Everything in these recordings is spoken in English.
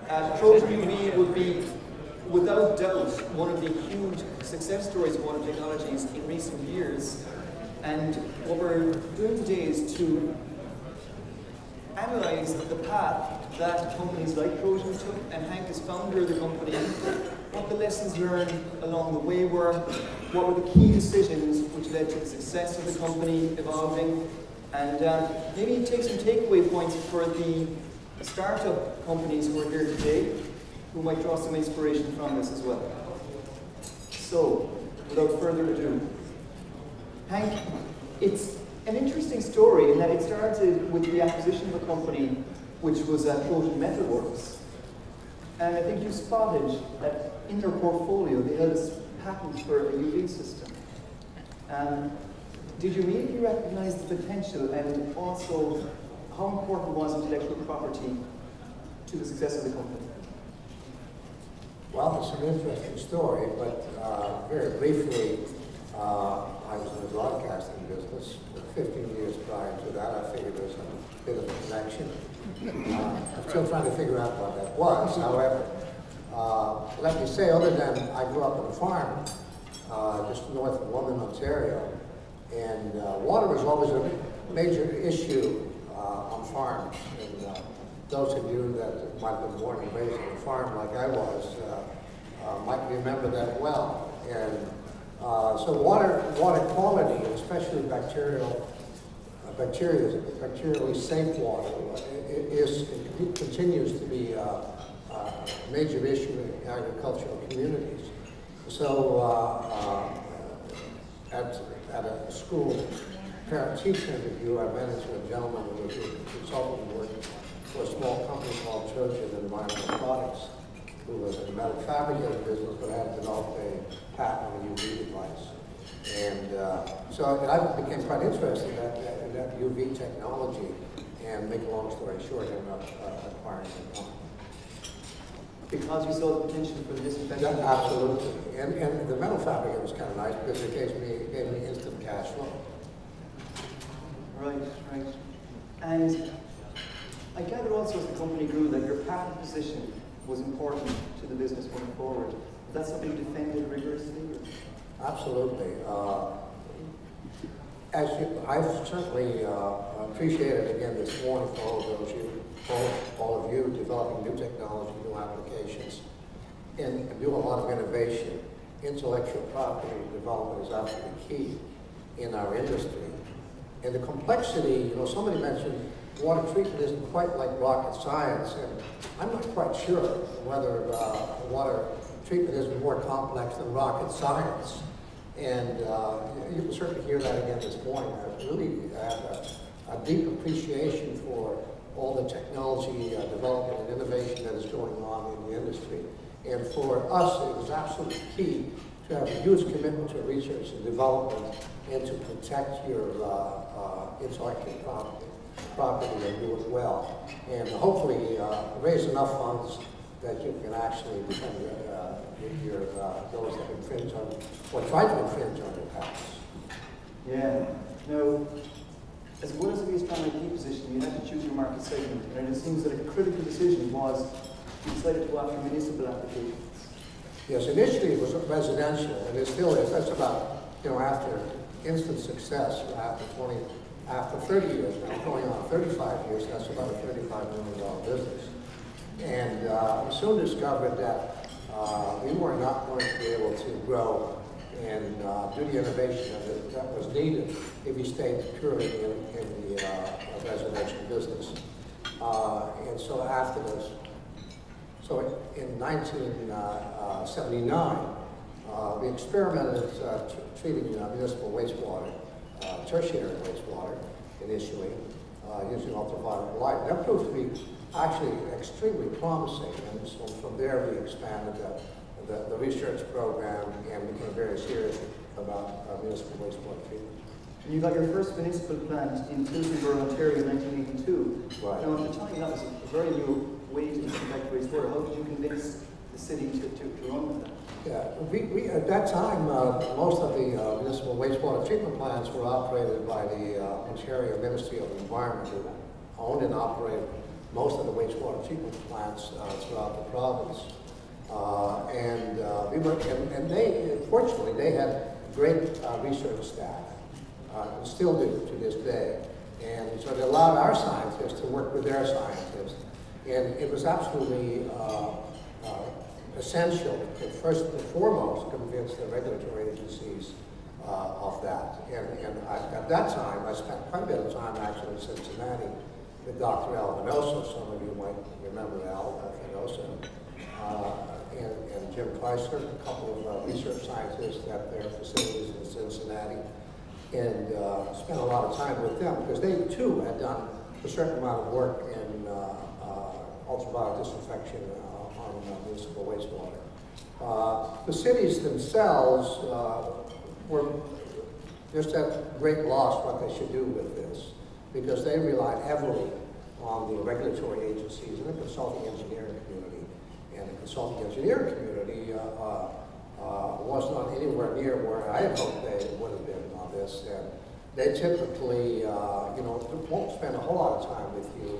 Trojan UV would be, without doubt, one of the huge success stories of water technologies in recent years. And what we're doing today is to analyze the path that companies like Trojan took, and Hank is founder of the company, what the lessons learned along the way were, what were the key decisions which led to the success of the company evolving, and maybe take some takeaway points for the startup companies who are here today, who might draw some inspiration from this as well. So, without further ado, Hank, it's an interesting story in that it started with the acquisition of a company which was Trojan Metalworks. And I think you spotted that in their portfolio they had a patent for a UV system. Did you immediately recognize the potential, and also how important was intellectual property to the success of the company? Well, it's an interesting story, but very briefly, I was in the broadcasting business for 15 years prior to that. I figured there was a bit of a connection. I'm still trying to figure out what that was. However, let me say, other than I grew up on a farm just north of London, Ontario, and water was always a major issue on farms. And those of you that might have been born and raised on a farm like I was might remember that well. And so water quality, especially bacterially safe water, continues to be a major issue in agricultural communities. So at a school parent-teacher interview, I ran into a gentleman who was a consultant working for a small company called Trojan Environmental Products, who was in the metal fabricating business but had developed a patent on a UV device. And so I became quite interested in that UV technology, and make a long story short, ended up acquiring the company. Because you saw the potential for this disinfection? Yeah, absolutely. And the metal fabricator was kind of nice because it gave me instant cash flow. Right, right. And I gather also as the company grew that your patent position was important to the business going forward. Is that something you defended rigorously? Or? Absolutely. I've certainly appreciated again this morning for all of you developing new technology, new applications, and do a lot of innovation. Intellectual property development is absolutely key in our industry. And the complexity, somebody mentioned water treatment isn't quite like rocket science, and I'm not quite sure whether water treatment isn't more complex than rocket science. And you can certainly hear that again this morning. I really have a deep appreciation for all the technology development and innovation that is going on in the industry. And for us, it was absolutely key to have a huge commitment to research and development and to protect your intellectual property and do it well. And hopefully raise enough funds that you can actually defend those that infringe on, or try to infringe on your patents. Yeah. Now, as well as to be a strong IP position, you had to choose your market segment, and it seems that a critical decision was you decided to go after municipal applications. Yes, initially it was residential, and it still is. That's about, after instant success, after 30 years, now going on 35 years, that's about a $35 million business. And we soon discovered that we were not going to be able to grow and do the innovation that was needed if we stayed purely in the residential business. And so after this, in 1979, we experimented treating municipal wastewater, tertiary wastewater initially, using ultraviolet light. That proved to be actually extremely promising, and so from there we expanded the research program and became very serious about municipal wastewater treatment. And you got your first municipal plant in Tillsonborough, Ontario in 1982. Right. Now at the time that was a very new way to disinfect wastewater. How did you convince the city to run with that? Yeah, we at that time, most of the municipal wastewater treatment plants were operated by the Ontario Ministry of Environment, who owned and operated most of the wastewater treatment plants throughout the province. And they, fortunately, they had great research staff, and still do to this day. And so they allowed our scientists to work with their scientists. And it was absolutely essential to first and foremost convince the regulatory agencies of that. And at that time, I spent quite a bit of time actually in Cincinnati with Dr. Al Venosa. Some of you might remember Al Venosa. And Jim Kleiser, a couple of research scientists at their facilities in Cincinnati, and spent a lot of time with them because they too had done a certain amount of work in ultraviolet disinfection on municipal wastewater. The cities themselves were just at great loss what they should do with this, because they relied heavily on the regulatory agencies and the consulting engineering community. And the consulting engineering community was not anywhere near where I had hoped they would have been on this. And they typically, won't spend a whole lot of time with you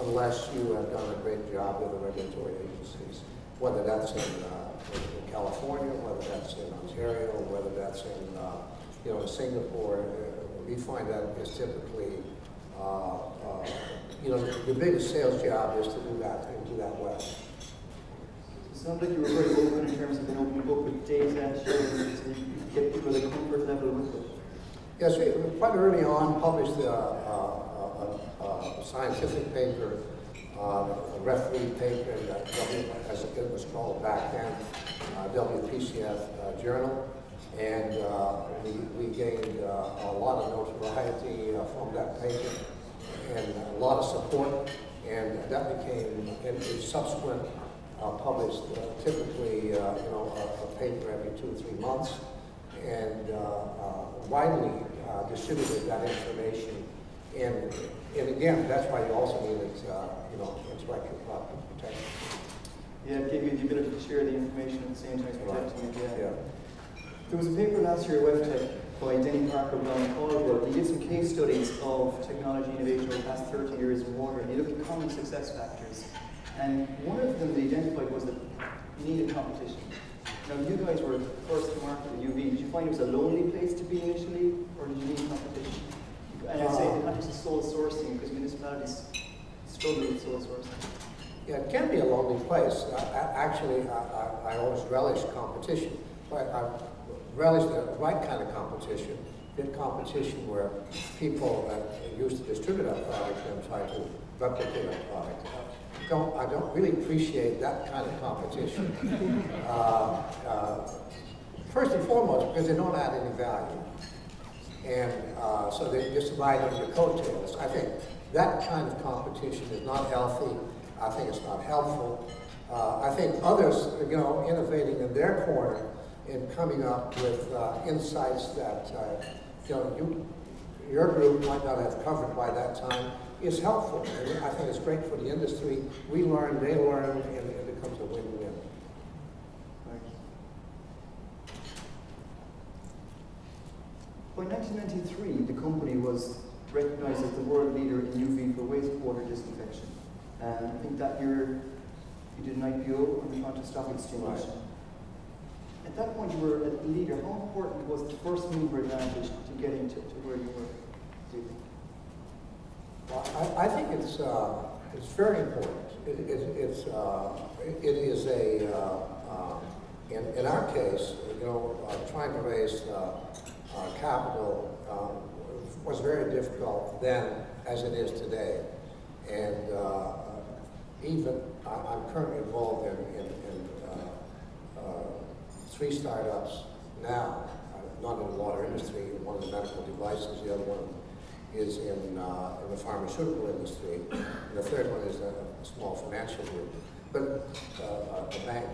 unless you have done a great job with the regulatory agencies, whether that's in California, whether that's in Ontario, whether that's in Singapore. We find that is typically, the biggest sales job is to do that and do that well. It sounds like you were very open in terms of an open book with data, sharing, so you get people a comfort level with it. Yes, we quite early on published a scientific paper, a referee paper in as it was called back then, WPCF journal, and we gained a lot of notoriety from that paper and a lot of support, and that became in subsequent published typically a paper every 2 or 3 months, and widely distributed that information. And again, that's why you also need intellectual property protection. Yeah, it gave you the ability to share the information at the same time as protecting it. Yeah. There was a paper last year at WebTech by Denny Parker, Brown Caldwell. He did some case studies of technology innovation over the past 30 years in water, and he looked at common success factors. And one of them they identified was that you needed competition. Now, you guys were first to market with UV. Did you find it was a lonely place to be initially, or did you need competition? And I'd say in the context of sole sourcing, because municipalities struggle with sole sourcing. Yeah, it can be a lonely place. I always relish competition, but I relish the right kind of competition. Good competition where people that used to distribute our product and try to replicate our product. I don't really appreciate that kind of competition. First and foremost, because they don't add any value. And so they just ride on your coattails. I think that kind of competition is not healthy. I think it's not helpful. I think others, innovating in their corner and coming up with insights that, your group might not have covered by that time is helpful. And I think it's great for the industry. We learn, they learn, and it becomes a win-win. By 1993, the company was recognized as the world leader in UV for wastewater disinfection. And I think that year you did an IPO on the Toronto Stock Exchange. Right. At that point, you were a leader. How important was the first mover advantage to getting to where you were, do you think? Well, I think it's very important. It is in our case, trying to raise capital was very difficult then as it is today. And even I'm currently involved in 3 startups now, not in the water industry, one in the medical devices, the other one is in the pharmaceutical industry, and the third one is a small financial group, but a bank.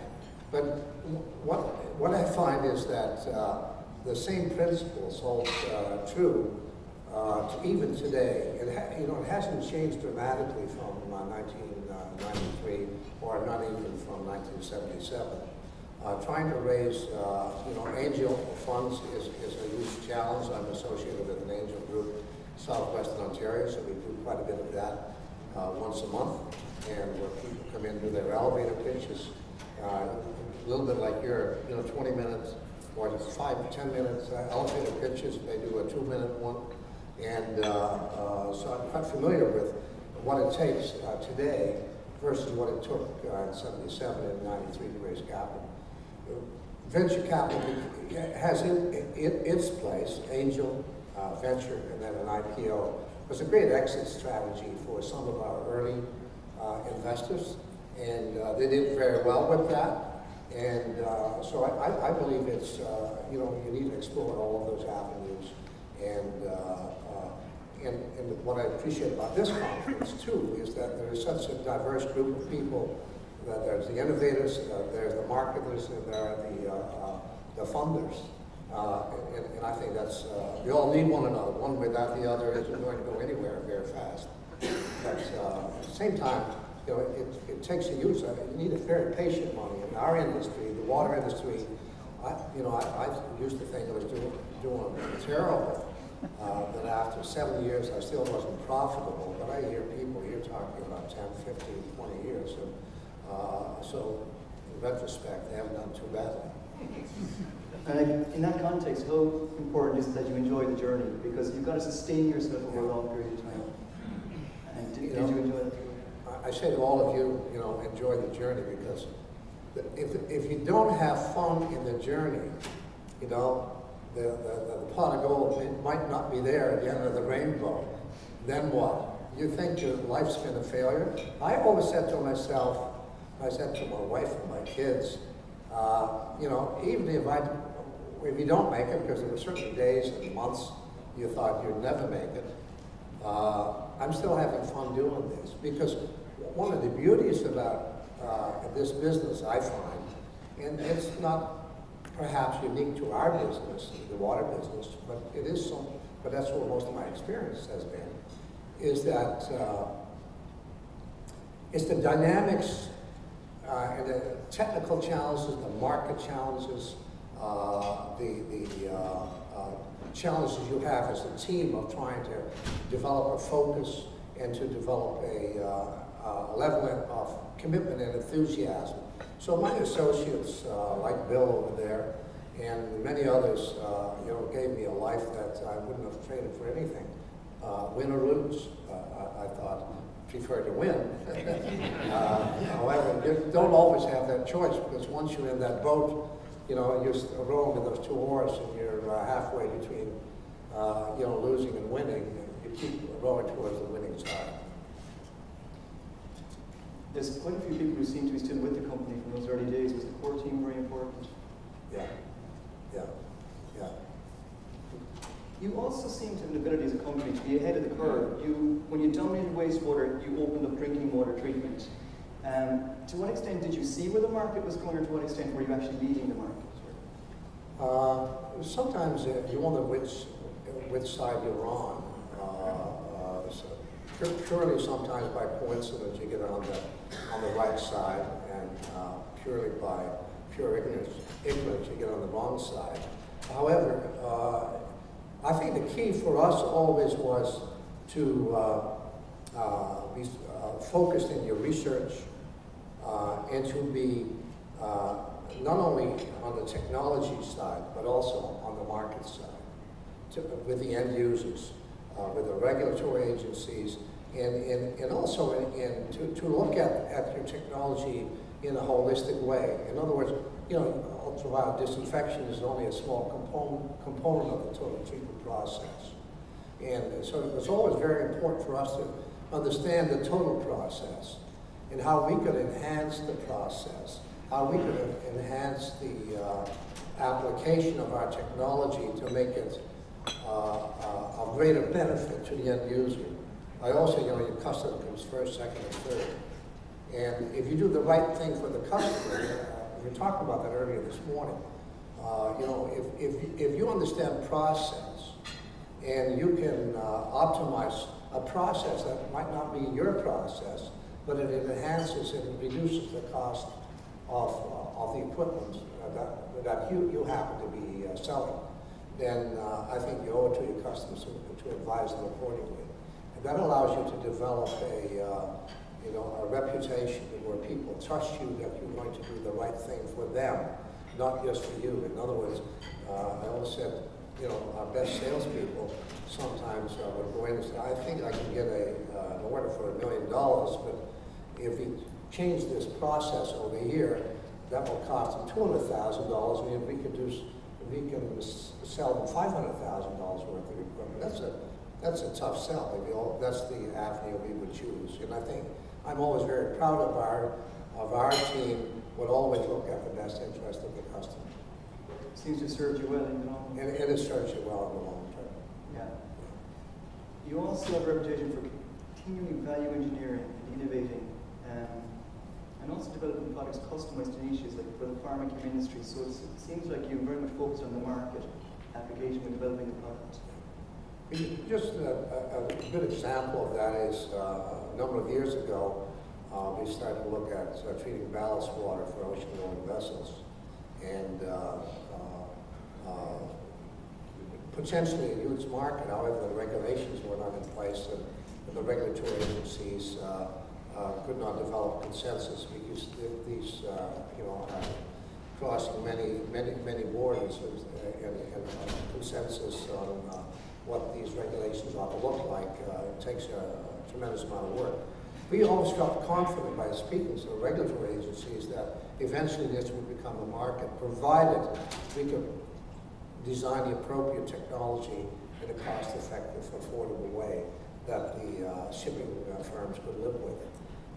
But what I find is that the same principles hold true even today. It hasn't changed dramatically from 1993 or not even from 1977. Trying to raise, angel funds is a huge challenge. I'm associated with an angel group, Southwestern Ontario, so we do quite a bit of that once a month. and where people come in and do their elevator pitches, a little bit like your 20 minutes or 5 to 10 minutes elevator pitches. They do a 2-minute one, and so I'm quite familiar with what it takes today versus what it took in 77 and 93 to raise capital. Venture capital has its place, angel, venture, and then an IPO. It was a great exit strategy for some of our early investors, and they did very well with that. And so I believe it's, you need to explore all of those avenues. And what I appreciate about this conference, too, is that there is such a diverse group of people. That there's the innovators, there's the marketers, and there are the funders. And I think that's, we all need one another. One without the other isn't going to go anywhere very fast. But at the same time, it takes a user. You need a very patient money. In our industry, the water industry, I used to think I was doing terrible. That after 7 years, I still wasn't profitable. But I hear people here talking about 10, 15, 20 years. So in retrospect, they haven't done too badly. And in that context, how important is it that you enjoy the journey? Because you've got to sustain yourself over a long period of time. And did you enjoy that? I say to all of you, enjoy the journey, because if you don't have fun in the journey, the pot of gold might not be there at the end of the rainbow. Then what? You think your life's been a failure? I always said to myself, I said to my wife and my kids, even if you don't make it, because there were certain days and months you thought you'd never make it, I'm still having fun doing this. Because one of the beauties about this business, I find, and it's not perhaps unique to our business, the water business, but it is some, but that's where most of my experience has been, is that it's the dynamics and the technical challenges, the market challenges, the challenges you have as a team of trying to develop a focus and to develop a level of commitment and enthusiasm. So my associates, like Bill over there, and many others, gave me a life that I wouldn't have traded for anything. Win or lose, I thought. Prefer to win. However, you don't always have that choice, because once you're in that boat, you're rowing with those two oars, and you're halfway between, losing and winning. You keep rowing towards the winning side. There's quite a few people who seem to be still with the company from those early days. Was the core team very important? Yeah. You also seem to have an ability as a company to be ahead of the curve. When you dominated wastewater, you opened up drinking water treatment. To what extent did you see where the market was going, or to what extent were you actually leading the market? Sometimes you wonder which side you're on. Purely sometimes by coincidence you get on the right side, and purely by pure ignorance you get on the wrong side. However, I think the key for us always was to be focused in your research and to be not only on the technology side, but also on the market side, with the end users, with the regulatory agencies, and also to look at your technology in a holistic way. In other words, ultraviolet disinfection is only a small component of the total treatment process. And so it was always very important for us to understand the total process and how we could enhance the process, how we could enhance the application of our technology to make it of greater benefit to the end user. I also, your customer comes first, second, and third. And if you do the right thing for the customer, we were talking about that earlier this morning, if you understand process and you can optimize a process that might not be your process, but it enhances and reduces the cost of the equipment that you happen to be selling, then I think you owe it to your customers to advise them accordingly. And that allows you to develop you know, a reputation where people trust you that you're going to do the right thing for them, not just for you. In other words, I always said, you know, our best salespeople sometimes would go in and say, I think I can get an order for $1 million, but if we change this process over here, that will cost them $200,000, and if we can sell them $500,000 worth of equipment. That's a tough sell. That's the avenue we would choose. And I think I'm always very proud of our team. Would always look at the best interest of the customer. Seems to serve you well in the long term. And it serves you well in the long term. Yeah. You also have a reputation for continuing value engineering and innovating, and also developing products customized to niches, like for the pharmaceuticals industry. So it seems like you very much focus on the market application when developing the product. Just a good example of that is a number of years ago, we started to look at treating ballast water for ocean-going vessels, and potentially a huge market. However, the regulations were not in place, and the regulatory agencies could not develop consensus because these, you know, crossing many borders and consensus on what these regulations ought to look like. It takes a tremendous amount of work. We always felt confident by speaking to the regulatory agencies that eventually this would become a market, provided we could design the appropriate technology in a cost-effective, affordable way that the shipping firms could live with.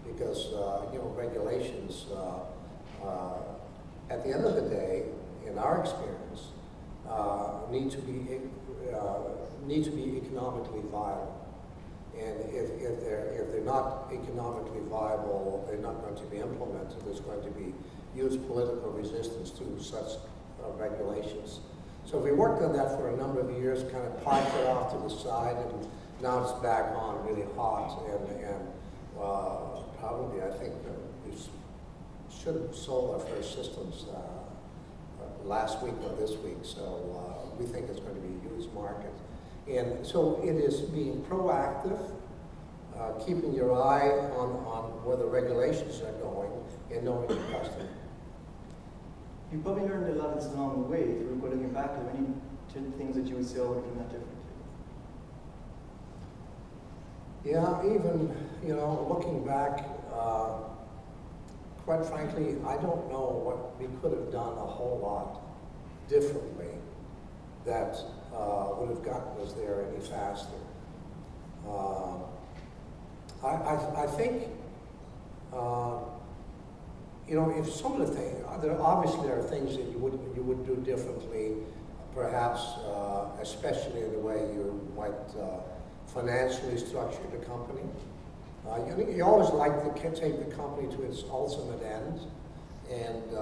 Because you know, regulations, at the end of the day, in our experience, need to be economically viable. And if they're not economically viable, they're not going to be implemented. There's going to be huge political resistance to such regulations. So we worked on that for a number of years, kind of parked it off to the side, and now it's back on really hot. And probably, I think we should have sold our first systems last week or this week. So we think it's going to be a huge market. And so it is being proactive, keeping your eye on where the regulations are going, and knowing your customer. You probably learned a lot of this along the way. If you were looking back, are there any things that you would say, oh, I would have done that differently? Yeah, even, you know, looking back, quite frankly, I don't know what we could have done a whole lot differently that would have gotten us there any faster. I think, you know, if some of the things, obviously there are things that you would do differently, perhaps, especially in the way you might financially structure the company. You always like to take the company to its ultimate end, and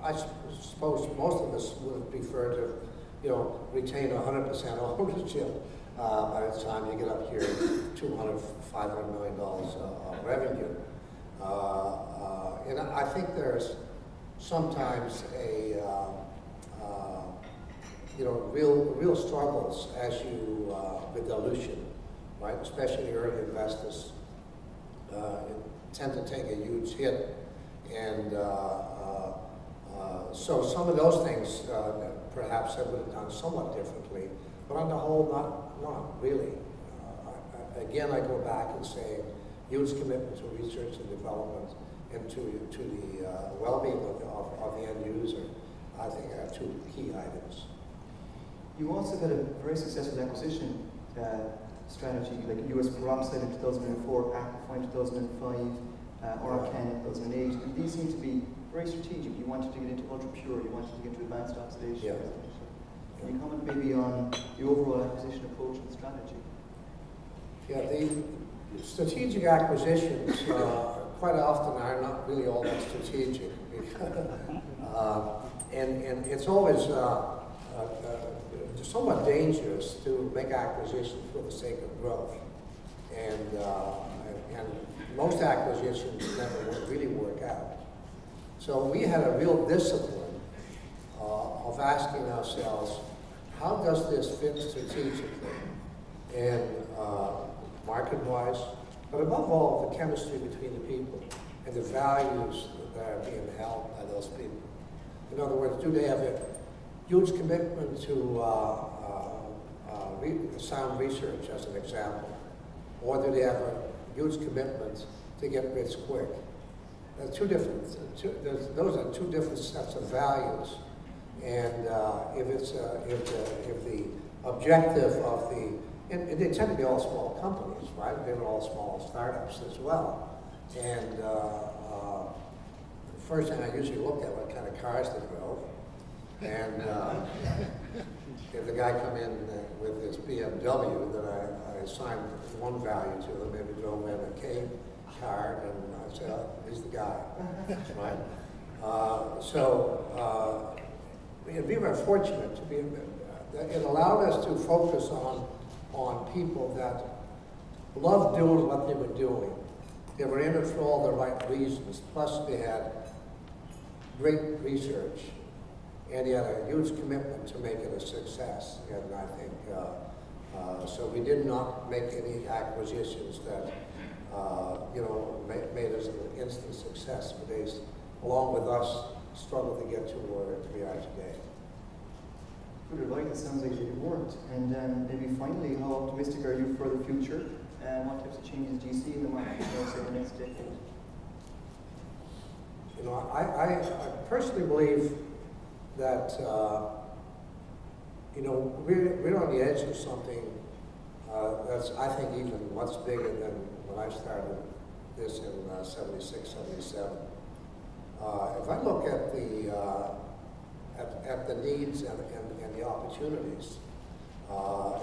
I suppose most of us would prefer to, you know, retain 100% ownership by the time you get up here $200, $500 million of revenue. And I think there's sometimes a, you know, real struggles as you, with dilution, right? Especially early investors tend to take a huge hit. And so some of those things perhaps I would have done somewhat differently, but on the whole, not really. Again, I go back and say, huge commitment to research and development and to the well-being of the end user, I think are two key items. You also had a very successful acquisition strategy, like US Peroxide in 2004, Aquafine in 2005, Orcan in 2008, and these seem to be very strategic. You wanted to get into ultra pure, you wanted to get into advanced oxidation. Yeah. Can you comment maybe on the overall acquisition approach and strategy? Yeah, the strategic acquisitions quite often are not really all that strategic. And it's always somewhat dangerous to make acquisitions for the sake of growth. And most acquisitions never really work out. So we had a real discipline of asking ourselves, how does this fit strategically and market-wise, but above all, the chemistry between the people and the values that are being held by those people. In other words, do they have a huge commitment to sound research, as an example, or do they have a huge commitment to get rich quick? Those are two different sets of values, and if the objective of and they tend to be all small companies, right? They're all small startups as well, and the first thing I usually look at what kind of cars they drove, and if the guy come in with his BMW that I assigned one value to them, maybe drove in a K car, and I said, oh, he's the guy, right? We were fortunate to be, it allowed us to focus on people that loved doing what they were doing. They were in it for all the right reasons, plus they had great research, and he had a huge commitment to make it a success. And I think, so we did not make any acquisitions that, made us an instant success, but they, along with us, struggled to get to where we are today. Good advice. It sounds like it worked. And maybe finally, how optimistic are you for the future? And what types of changes do you see in the market, say, the next decade? I personally believe that, we're on the edge of something that's, I think, even much bigger than when I started this in 76, 77. If I look at the needs and the opportunities,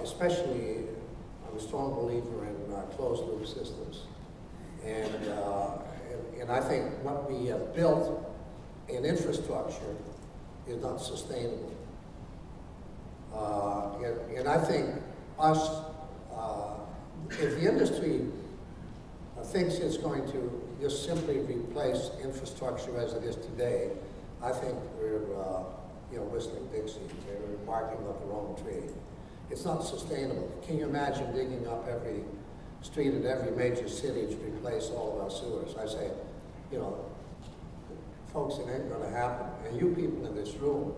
especially, I'm a strong believer in closed-loop systems, and I think what we have built in infrastructure is not sustainable. And I think if the industry thinks it's going to just simply replace infrastructure as it is today, I think we're whistling Dixie. We're barking up the wrong tree. It's not sustainable. Can you imagine digging up every street in every major city to replace all of our sewers? I say, folks, it ain't going to happen. And you people in this room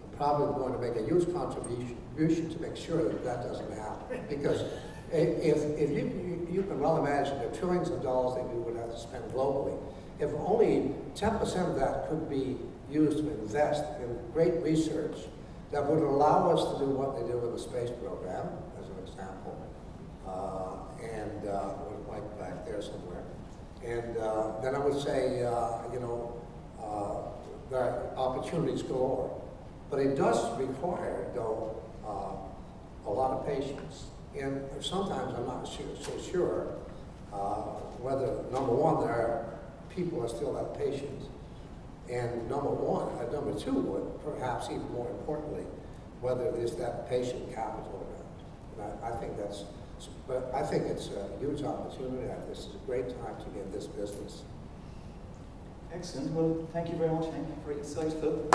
are probably going to make a huge contribution to make sure that that doesn't happen. Because if you can well imagine the trillions of dollars that we would have to spend globally, if only 10% of that could be used to invest in great research that would allow us to do what they do with the space program, as an example, and with Mike back there somewhere. And then I would say, there are opportunities galore. But it does require, though, a lot of patience. And sometimes I'm not so sure whether, number one, there are people that still have patience. And number two, perhaps even more importantly, whether there's that patient capital around. And I think it's a huge opportunity. This is a great time to be in this business. Excellent. Well, thank you very much, Hank. Very insightful.